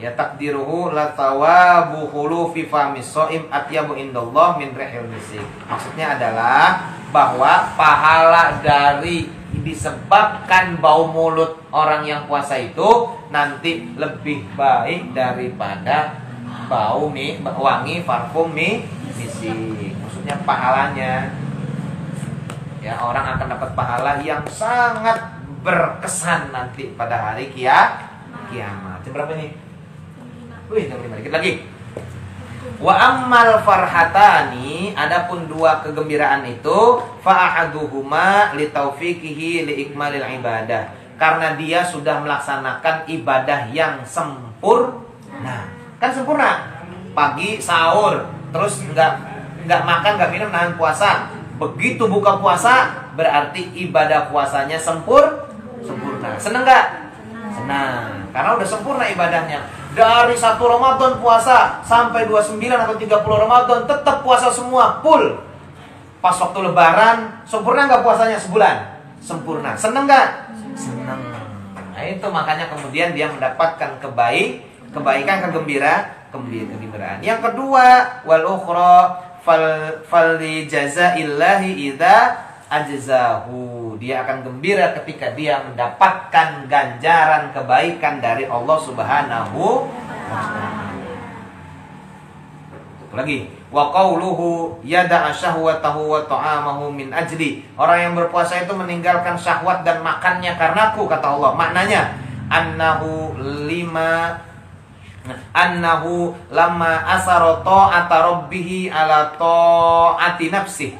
ya takdiruhu la thawabu khulufi famis shaim atyabu indallah min rihil misik. Maksudnya adalah bahwa pahala dari disebabkan bau mulut orang yang puasa itu nanti lebih baik daripada bau wangi parfum misik. Maksudnya pahalanya ya, orang akan dapat pahala yang sangat berkesan nanti pada hari kiamat. Jam berapa nih? Wih, jam 5 dikit lagi. Wa ammal farhatani, adapun dua kegembiraan itu, fa ahaduhuma li taufiqihi li ikmalil ibadah, karena dia sudah melaksanakan ibadah yang sempurna. Kan sempurna. Pagi sahur, terus enggak makan, enggak minum, nahan puasa. Begitu buka puasa, berarti ibadah puasanya sempurna. Seneng enggak? Senang. Karena udah sempurna ibadahnya. Dari 1 Ramadan puasa sampai 29 atau 30 Ramadan tetap puasa semua full. Pas waktu lebaran, sempurna nggak puasanya sebulan? Sempurna. Seneng nggak? Seneng. Nah itu makanya kemudian dia mendapatkan kebaikan, kegembiraan. Yang kedua, wal ukhra fal jazaillahi idza ajzahu. Dia akan gembira ketika dia mendapatkan ganjaran kebaikan dari Allah Subhanahu wa ta'ala. Lagi, wa qauluhu yada'a syahwatahu wa ta'amahu min ajli. Orang yang berpuasa itu meninggalkan syahwat dan makannya karenaku, kata Allah. Maknanya annahu lama asara ta'ata rabbih ala ta'ati nafsih.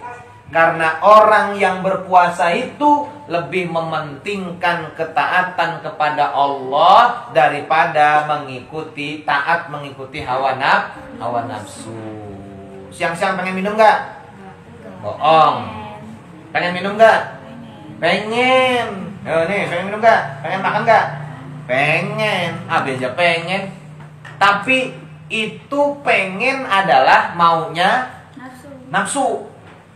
Karena orang yang berpuasa itu lebih mementingkan ketaatan kepada Allah daripada mengikuti hawa nafsu. Siang-siang pengen minum nggak? Bohong. Pengen minum nggak? Pengen. Nih, pengen minum nggak? Pengen makan nggak? Pengen. Aja pengen. Tapi itu pengen adalah maunya nafsu.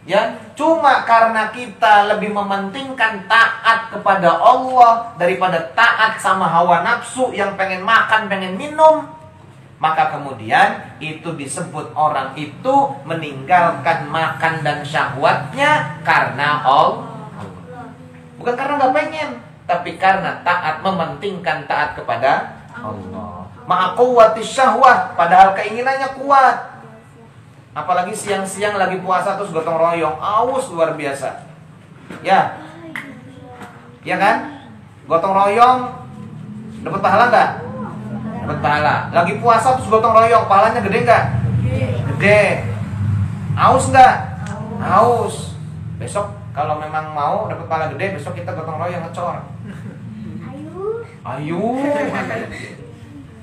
Ya, cuma karena kita lebih mementingkan taat kepada Allah daripada taat sama hawa nafsu yang pengen makan, pengen minum, maka kemudian itu disebut orang itu meninggalkan makan dan syahwatnya karena Allah. Bukan karena nggak pengen, tapi karena taat, mementingkan taat kepada Allah. Ma'aquwati syahwat, padahal keinginannya kuat. Apalagi siang-siang lagi puasa terus gotong royong, aus luar biasa. Ya. Ya kan? Gotong royong dapat pahala enggak? Dapat pahala. Lagi puasa terus gotong royong, pahalanya gede enggak? Gede. Aus enggak? Aus. Besok kalau memang mau dapat pahala gede, besok kita gotong royong ngecor. Ayo.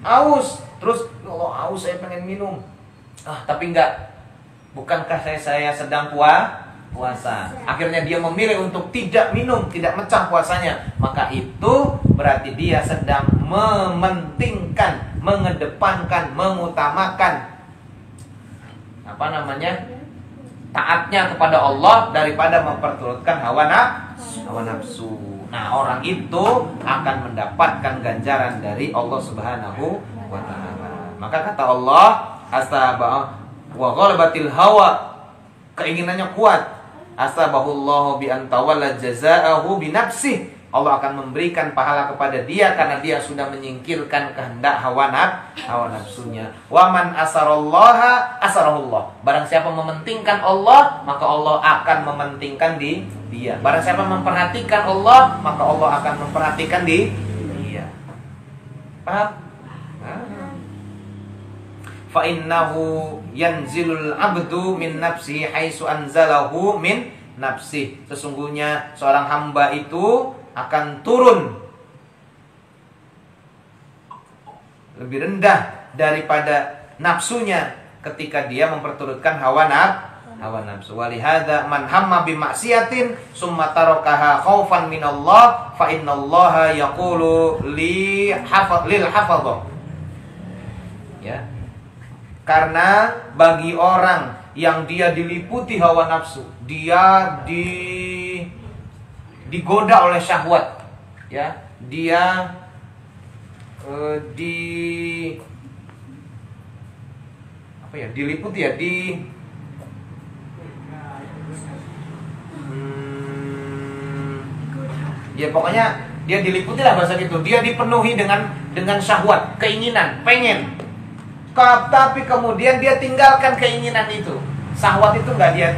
Aus. Terus kalau aus saya pengen minum. Tapi enggak. Bukankah saya sedang puasa? Akhirnya dia memilih untuk tidak minum, tidak mecah puasanya. Maka itu berarti dia sedang mementingkan, mengedepankan, mengutamakan taatnya kepada Allah daripada memperturutkan hawa nafsu. Nah, orang itu akan mendapatkan ganjaran dari Allah Subhanahu wa ta'ala. Maka kata Allah, wa ghalabatil hawa, keinginannya kuat, asabahullahu bi antawalla jazaahu bi nafsih. Allah akan memberikan pahala kepada dia karena dia sudah menyingkirkan kehendak hawa nafsunya. Wa man asarallaha asarahullah. Barang siapa mementingkan Allah, maka Allah akan mementingkan dia. Barang siapa memperhatikan Allah, maka Allah akan memperhatikan dia. Paham? Fa innahu yanzilul abdu min nafsihi haitsu anzalahu min nafsihi. Sesungguhnya seorang hamba itu akan turun lebih rendah daripada nafsunya ketika dia memperturutkan hawa nafsu. Walihada man hamma bi maksiatin summa tarakaha khaufan minallah fa innallaha yaqulu lil hafadhah. Ya. Karena bagi orang yang dia diliputi hawa nafsu, dia digoda oleh syahwat, ya, dia diliputi ya ya pokoknya dia diliputi lah bahasa gitu. Dia dipenuhi dengan syahwat, keinginan, pengen. Tapi kemudian dia tinggalkan keinginan itu. Syahwat itu nggak dia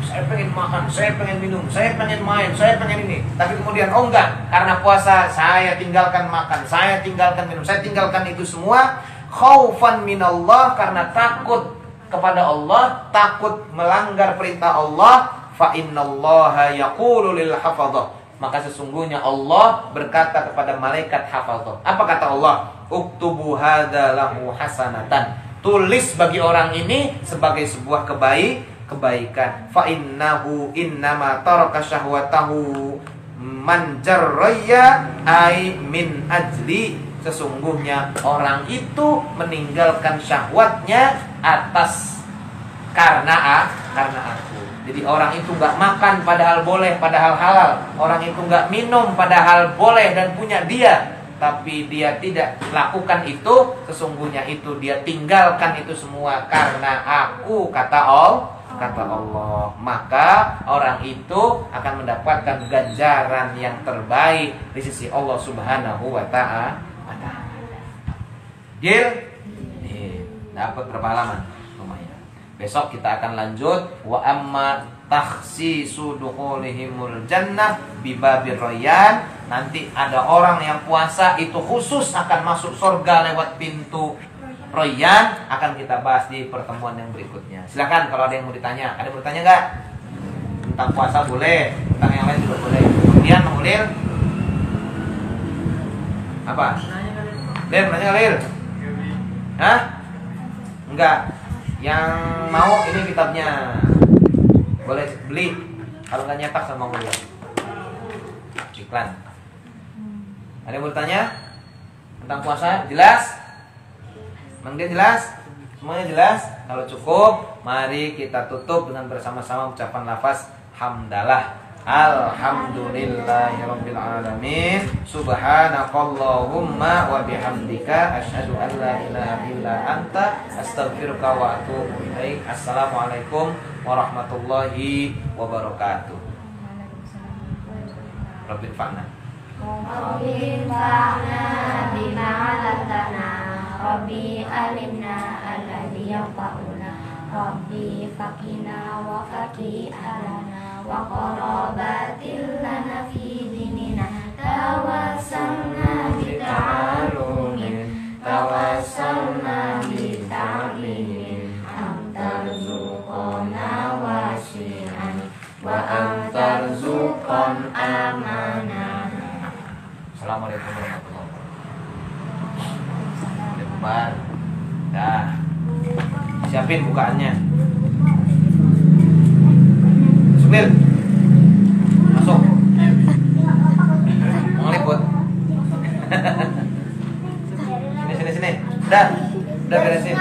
saya pengen makan, saya pengen minum, saya pengen main, saya pengen ini. Tapi kemudian enggak, karena puasa saya tinggalkan makan, saya tinggalkan minum, saya tinggalkan itu semua khaufan minallah, karena takut kepada Allah, takut melanggar perintah Allah. Fa innallaha yaqulu lil hafadhah, maka sesungguhnya Allah berkata kepada malaikat hafadhah. Apa kata Allah? Uktubu hadza lahu hasanatan, tulis bagi orang ini sebagai sebuah kebaikan. Fa innahu innama taraka syahwatahu man jarraya ay min ajli, sesungguhnya orang itu meninggalkan syahwatnya atas karena aku. Jadi orang itu nggak makan padahal boleh, padahal halal. Orang itu nggak minum padahal boleh dan punya dia, tapi dia tidak lakukan itu. Sesungguhnya itu dia tinggalkan itu semua karena aku, kata Allah. Maka orang itu akan mendapatkan ganjaran yang terbaik di sisi Allah Subhanahu wa ta'ala. Gil? Dapat berapa halaman? Lumayan. Besok kita akan lanjut. Wa amma takhsisu dukhulihimul jannah bibabir rayyan. Nanti ada orang yang puasa itu khusus akan masuk surga lewat pintu Rayyan, akan kita bahas di pertemuan yang berikutnya. Silakan kalau ada yang mau ditanya. Ada yang mau bertanya nggak? Tentang puasa boleh, tentang yang lain juga boleh. Kemudian Ulil apa? Lil, nanya nggak Lil? Hah? Enggak. Yang mau ini kitabnya boleh beli. Kalau nggak nyetak sama Ulil. Iklan. Ada yang mau bertanya tentang puasa? Jelas? Mungkin jelas? Semuanya jelas? Kalau cukup, mari kita tutup dengan bersama-sama ucapan lafaz hamdalah. Alhamdulillahirabbil alamin. Subhanakallahumma wa bihamdika asyhadu an la ilaha illa anta astaghfiruka wa atubu ilaik. Assalamualaikum warahmatullahi wabarakatuh. Rabbil fa'na. Rabbil fa'na bima 'allamtana. Rabbi alimna alladhi yanfa'una. Rabbi faqina wa faqih alana wa qarabatil lana fi dinina. Tawassalna bita'alumin, tawassalna bita'limin. Antarzuqona wasi'an wa antarzuqon amanah. Assalamualaikum warahmatullahi wabarakatuh. Bar. Dah. Siapin bukaannya. Supir. Masuk. Ngeliput. Sini. Udah beresin.